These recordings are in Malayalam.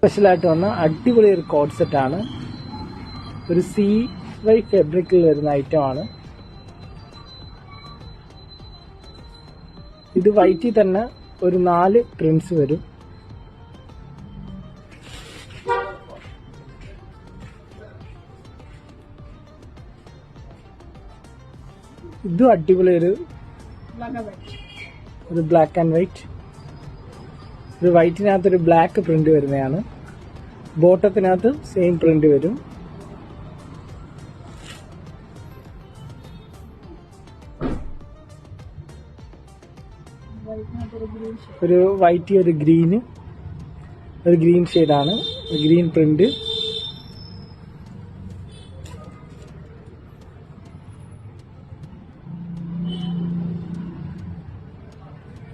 സ്പെഷ്യലായിട്ട് വന്ന അടിപൊളി ഒരു കോഡ് സെറ്റാണ്. ഒരു CY ഫാബ്രിക്കിൽ വരുന്ന ഐറ്റമാണ്. ഇത് വൈറ്റിൽ തന്നെ ഒരു 4 പ്രിന്റ്സ് വരും. ഇതും അടിപൊളി ഒരു ബ്ലാക്ക് ആൻഡ് വൈറ്റ്. ഇത് വൈറ്റിനകത്ത് ഒരു ബ്ലാക്ക് പ്രിന്റ് വരുന്നതാണ്. ബോട്ടത്തിനകത്ത് സെയിം പ്രിന്റ് വരും. ഒരു വൈറ്റ് ഒരു ഗ്രീൻ ഷെയ്ഡാണ്. Green print.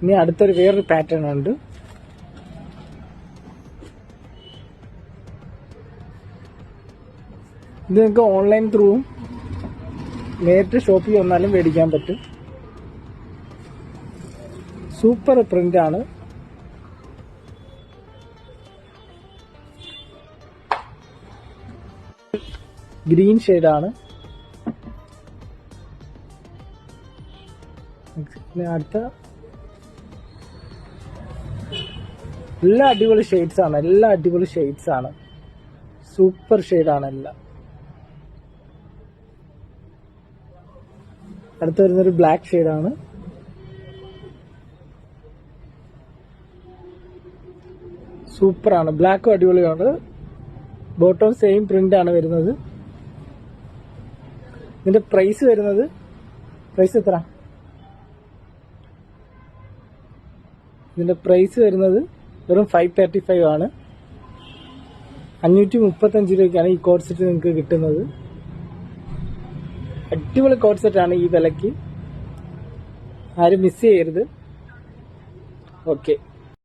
ഇനി അടുത്തൊരു വേറൊരു പാറ്റേൺ ഉണ്ട്. ഇത് നിങ്ങൾക്ക് ഓൺലൈൻ ത്രൂവും നേരിട്ട് ഷോപ്പിൽ വന്നാലും മേടിക്കാൻ പറ്റും. സൂപ്പർ പ്രിന്റ് ആണ്. ഗ്രീൻ ഷെയ്ഡാണ്. അടുത്ത എല്ലാ അടിപൊളി ഷെയ്ഡ്സ് ആണ്. സൂപ്പർ ഷെയ്ഡാണ് എല്ലാം. അടുത്ത് വരുന്നൊരു ബ്ലാക്ക് ഷെയ്ഡാണ്. സൂപ്പറാണ്. ബ്ലാക്കും അടിപൊളിയാണ്. ബോട്ടം സെയിം പ്രിന്റ് ആണ് വരുന്നത്. ഇതിന്റെ പ്രൈസ് എത്ര? ഇതിന്റെ പ്രൈസ് വരുന്നത് വെറും 535 ആണ്. 535 രൂപയ്ക്കാണ് ഈ കോഡ് സെറ്റ് നിങ്ങൾക്ക് കിട്ടുന്നത്. അടിപൊളി കോഡ് സെറ്റാണ് ഈ വിലയ്ക്ക്. ആരും മിസ് ചെയ്യരുത്. ഓക്കെ.